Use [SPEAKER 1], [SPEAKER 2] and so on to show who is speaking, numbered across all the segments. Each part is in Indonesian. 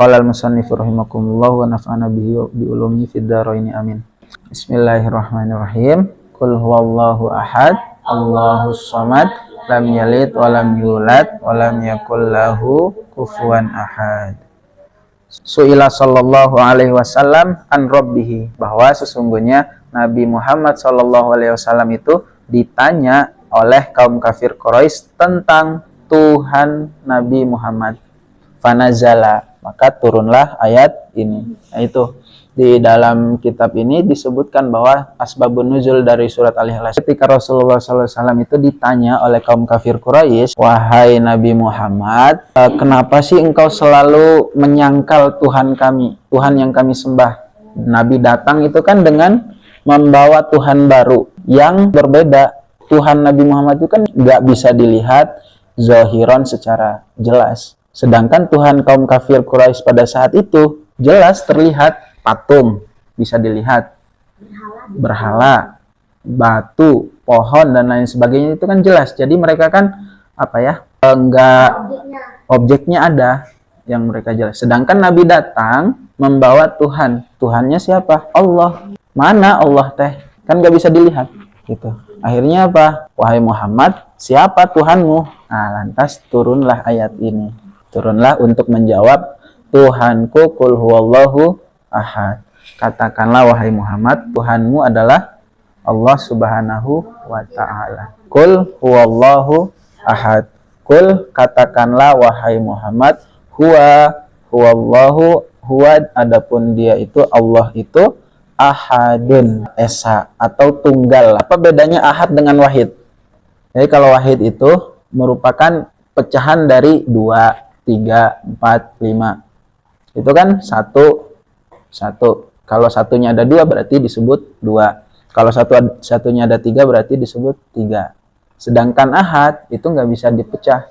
[SPEAKER 1] Qala al-musannif rahimakumullah wa nafa'ana bihi bi ulumi fid dharain amin. Bismillahirrahmanirrahim. Qul huwallahu ahad, Allahus samad, lam yalid wa lam yulad wa lam yakul lahu kufuwan ahad. Su'ila sallallahu alaihi wasallam an rabbihi, bahwa sesungguhnya Nabi Muhammad sallallahu alaihi wasallam itu ditanya oleh kaum kafir Quraisy tentang Tuhan Nabi Muhammad. Fanazala, maka turunlah ayat ini. Nah, itu di dalam kitab ini disebutkan bahwa asbabun nuzul dari surat Al-Ikhlas, ketika Rasulullah SAW itu ditanya oleh kaum kafir Quraisy, wahai Nabi Muhammad, kenapa sih engkau selalu menyangkal Tuhan kami, Tuhan yang kami sembah? Nabi datang itu kan dengan membawa Tuhan baru yang berbeda. Tuhan Nabi Muhammad itu kan nggak bisa dilihat zahiran secara jelas. Sedangkan Tuhan kaum kafir Quraisy pada saat itu jelas terlihat, patung bisa dilihat, berhala, batu, pohon dan lain sebagainya itu kan jelas. Jadi mereka kan enggak objeknya ada yang mereka jelas. Sedangkan Nabi datang membawa Tuhan. Tuhannya siapa? Allah. Mana Allah teh? Kan nggak bisa dilihat gitu. Akhirnya apa? Wahai Muhammad, siapa Tuhanmu? Nah, lantas turunlah ayat ini. Turunlah untuk menjawab, Tuhanku qul huwallahu ahad. Katakanlah wahai Muhammad, Tuhanmu adalah Allah Subhanahu wa ta'ala. Qul huwallahu ahad. Qul, katakanlah wahai Muhammad, huwallahu huwa, adapun dia itu Allah itu ahadun, esa atau tunggal. Apa bedanya ahad dengan wahid? Jadi kalau wahid itu merupakan pecahan dari 2, 3, 4, 5. Itu kan satu. Kalau satunya ada 2 berarti disebut 2. Kalau satunya ada 3 berarti disebut 3. Sedangkan ahad itu nggak bisa dipecah,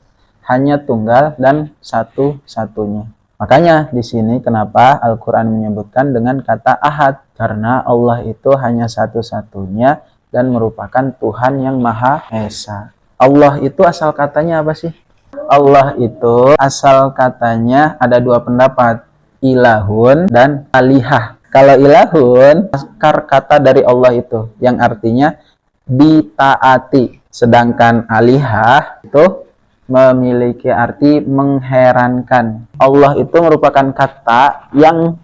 [SPEAKER 1] hanya tunggal dan satu-satunya. Makanya di sini kenapa Al-Quran menyebutkan dengan kata ahad, karena Allah itu hanya satu-satunya dan merupakan Tuhan yang Maha Esa. Allah itu asal katanya apa sih? Allah itu asal katanya ada 2 pendapat, ilahun dan alihah. Kalau ilahun, akar kata dari Allah itu yang artinya ditaati. Sedangkan alihah itu memiliki arti mengherankan. Allah itu merupakan kata yang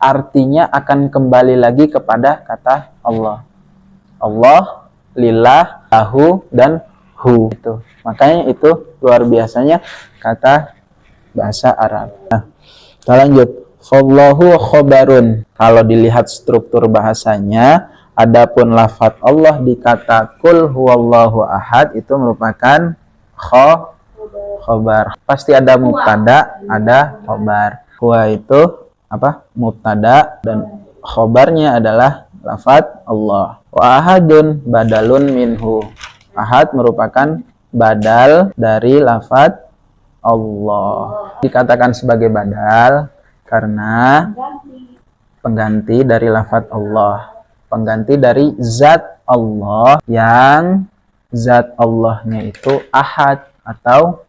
[SPEAKER 1] artinya akan kembali lagi kepada kata Allah. Allah, lillah, lahu, dan hu. Itu. Makanya itu luar biasanya kata bahasa Arab. Nah, kita lanjut. Fallahu khobarun. Kalau dilihat struktur bahasanya, adapun lafadz Allah di kata kul huwallahu ahad itu merupakan khobar. Pasti ada mubtada, ada khobar. Huwa itu mubtada dan khobarnya adalah lafadz Allah. Wa ahadun badalun minhu. Ahad merupakan badal dari lafadz Allah. Dikatakan sebagai badal karena pengganti dari lafadz Allah, pengganti dari zat Allah yang zat Allahnya itu ahad atau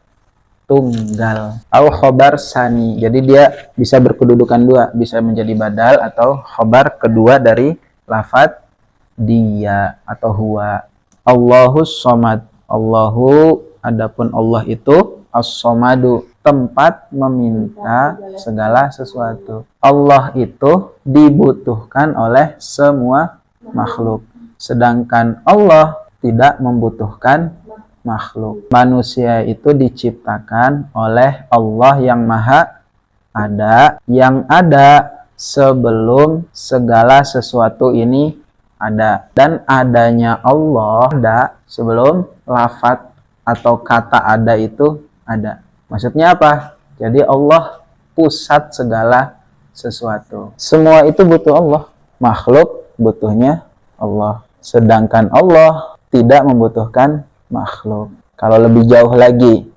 [SPEAKER 1] tunggal. Au khobar sani. Jadi dia bisa berkedudukan 2, bisa menjadi badal atau khobar kedua dari lafadz dia atau huwa. Allahus somad. Allahu, adapun Allah itu as-somadu, tempat meminta segala sesuatu. Allah itu dibutuhkan oleh semua makhluk, sedangkan Allah tidak membutuhkan makhluk. Manusia itu diciptakan oleh Allah yang maha ada, yang ada sebelum segala sesuatu ini ada, dan adanya Allah ada sebelum lafadz atau kata ada itu ada. Maksudnya apa? Jadi Allah pusat segala sesuatu. Semua itu butuh Allah. Makhluk butuhnya Allah. Sedangkan Allah tidak membutuhkan makhluk. Kalau lebih jauh lagi,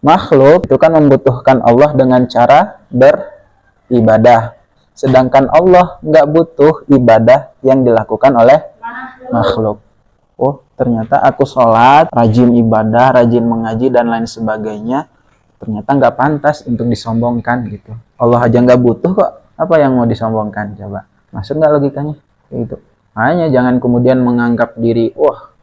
[SPEAKER 1] makhluk itu kan membutuhkan Allah dengan cara beribadah. Sedangkan Allah nggak butuh ibadah yang dilakukan oleh makhluk. Oh, ternyata aku sholat, rajin ibadah, rajin mengaji, dan lain sebagainya. ternyata nggak pantas untuk disombongkan gitu. Allah aja nggak butuh kok, apa yang mau disombongkan coba? Masuk nggak logikanya? Gitu. Makanya jangan kemudian menganggap diri, wah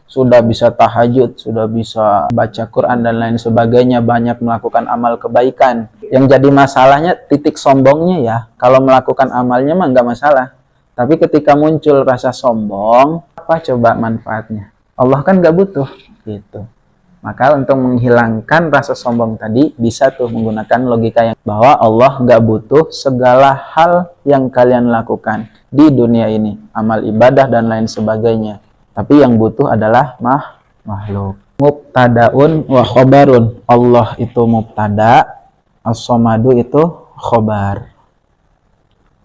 [SPEAKER 1] sudah bisa tahajud, sudah bisa baca Quran dan lain sebagainya, banyak melakukan amal kebaikan. Yang jadi masalahnya titik sombongnya ya, kalau melakukan amalnya mah nggak masalah. Tapi ketika muncul rasa sombong, apa coba manfaatnya? Allah kan nggak butuh, gitu. Maka untuk menghilangkan rasa sombong tadi, bisa tuh menggunakan logika yang bahwa Allah nggak butuh segala hal yang kalian lakukan di dunia ini, amal ibadah dan lain sebagainya. Tapi yang butuh adalah makhluk. Mubtadaun wa khobarun. Allah itu mubtada, as-somadu itu khobar.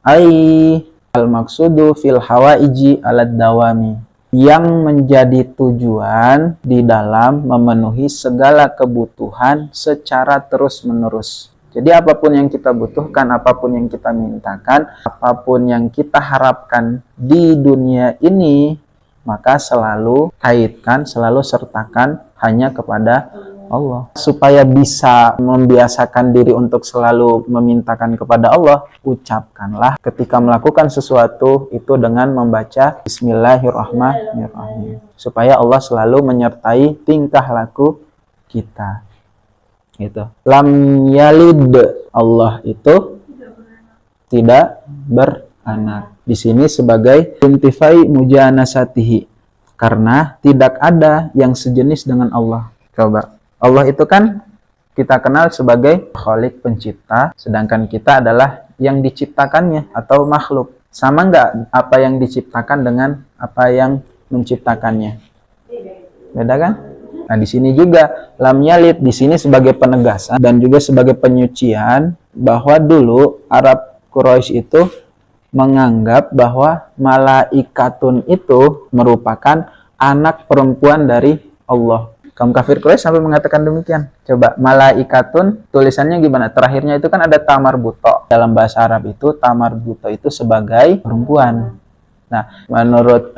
[SPEAKER 1] Ai al-maksudu fil hawaiji alad dawami. Yang menjadi tujuan di dalam memenuhi segala kebutuhan secara terus-menerus. Jadi apapun yang kita butuhkan, apapun yang kita mintakan, apapun yang kita harapkan di dunia ini, maka selalu kaitkan, selalu sertakan hanya kepada Allah. Supaya bisa membiasakan diri untuk selalu memintakan kepada Allah, ucapkanlah ketika melakukan sesuatu itu dengan membaca Bismillahirrahmanirrahim. Supaya Allah selalu menyertai tingkah laku kita. Gitu. Lam yalid, Allah itu tidak beranak. Di sini sebagai intifai mujanasatihi, karena tidak ada yang sejenis dengan Allah. Coba. Allah itu kan kita kenal sebagai Khalik, pencipta, sedangkan kita adalah yang diciptakannya atau makhluk. Sama nggak apa yang diciptakan dengan apa yang menciptakannya? Beda kan? Nah, di sini juga lam yalid di sini sebagai penegasan dan juga sebagai penyucian bahwa dulu Arab Quraisy itu menganggap bahwa malaikatun itu merupakan anak perempuan dari Allah. Kaum kafir Quraisy sampai mengatakan demikian. Coba, malaikatun tulisannya gimana? Terakhirnya itu kan ada tamar buto. Dalam bahasa Arab itu tamar buto itu sebagai perempuan. Nah, menurut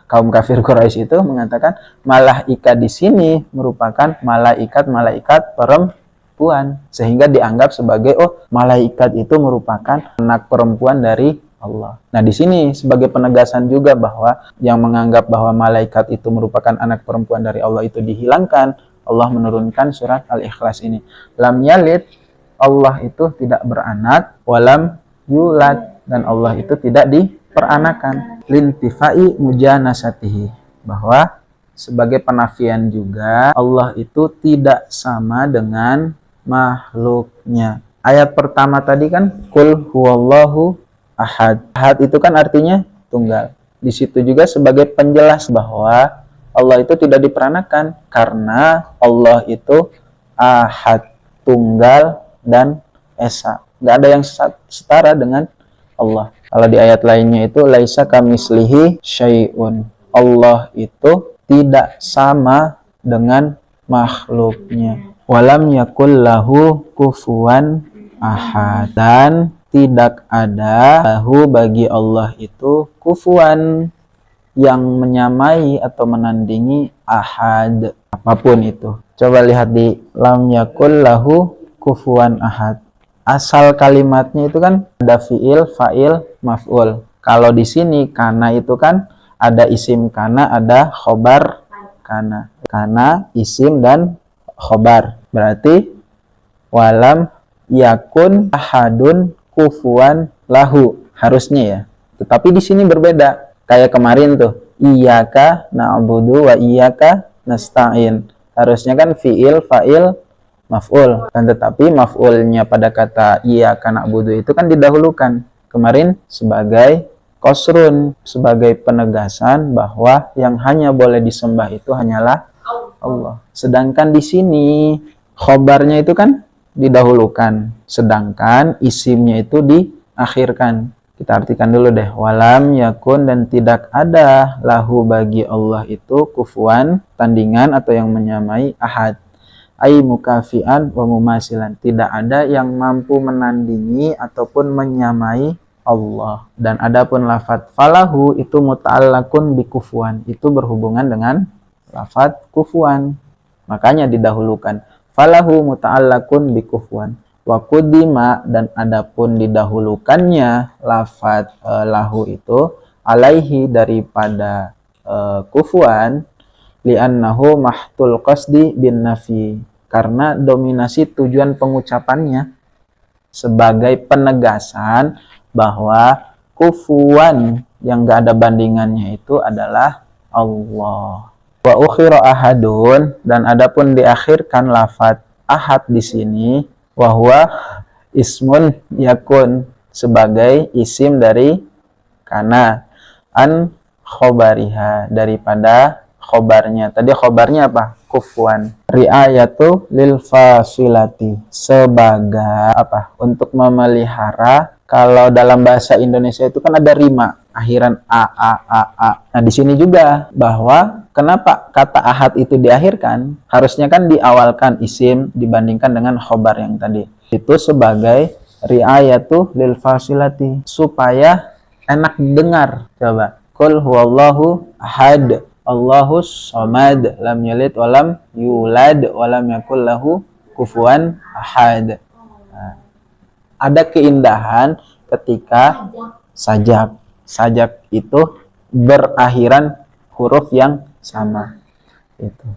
[SPEAKER 1] kaum kafir Quraisy itu mengatakan malaikat di sini merupakan malaikat perempuan, sehingga dianggap sebagai malaikat itu merupakan anak perempuan dari Allah. Nah, di sini sebagai penegasan juga bahwa yang menganggap bahwa malaikat itu merupakan anak perempuan dari Allah itu dihilangkan. Allah menurunkan surat Al-Ikhlas ini. Lam yalid, Allah itu tidak beranak, walam yulad, dan Allah itu tidak diperanakan. Lintifai mujanasatihi, bahwa sebagai penafian juga Allah itu tidak sama dengan makhluknya. Ayat pertama tadi kan qul huwallahu ahad. Ahad itu kan artinya tunggal. Di situ juga sebagai penjelas bahwa Allah itu tidak diperanakan karena Allah itu ahad, tunggal dan esa. Nggak ada yang setara dengan Allah. Kalau di ayat lainnya itu laisa kamislihi syai'un. Allah itu tidak sama dengan makhluknya. Walam yakul lahu kufuwan ahad. Dan tidak ada lahu bagi Allah itu kufuan, yang menyamai atau menandingi ahad, apapun itu. Coba lihat di lam yakul lahu kufuwan ahad. Asal kalimatnya itu kan ada fiil, fa'il, maf'ul. Kalau di sini kana itu kan ada isim kana, ada khobar kana. Kana isim dan khobar. Berarti walam yakun ahadun kufuan lahu, harusnya ya. Tetapi di sini berbeda. Kayak kemarin tuh, iyyaka na'budu wa iyyaka nasta'in. Harusnya kan fiil, fa'il, maf'ul. Dan tetapi maf'ulnya pada kata iyyaka na'budu itu kan didahulukan. Kemarin sebagai qasrun, sebagai penegasan bahwa yang hanya boleh disembah itu hanyalah Allah. Sedangkan di sini khobarnya itu kan didahulukan, sedangkan isimnya itu diakhirkan. Kita artikan dulu deh. Walam yakun, dan tidak ada lahu bagi Allah itu kufuan, tandingan atau yang menyamai ahad. Ai mukafian wa mumasilan, tidak ada yang mampu menandingi ataupun menyamai Allah. Dan adapun lafadz falahu itu muta'allaqun bi kufuan, itu berhubungan dengan lafadz kufuan. Makanya didahulukan falahu muta'allaqun bikufuan wa qudima, dan adapun didahulukannya lafadz lahu itu alaihi daripada kufuan li'annahu mahtul qasdi bin nafi, karena dominasi tujuan pengucapannya sebagai penegasan bahwa kufuan yang gak ada bandingannya itu adalah Allah. Wa ukhira ahadun, dan adapun diakhirkan lafadz ahad di sini wahwa ismun yakun sebagai isim dari kana an khobariha daripada khobarnya. Tadi khobarnya apa? Kufuan. Ri'ayatu lil fasilati, sebagai apa? Untuk memelihara. Kalau dalam bahasa Indonesia itu kan ada rima akhiran a. Nah, di sini juga bahwa kenapa kata ahad itu diakhirkan? Harusnya kan diawalkan isim dibandingkan dengan khobar yang tadi. Itu sebagai ri'ayatu lil fasilati, supaya enak dengar. Coba. Qul huwallahu ahad, Allahus samad, lam yalid walam yulad walam yakul lahu kufuwan ahad. Nah, ada keindahan ketika sajak. Sajak itu berakhiran huruf yang sama. Itu.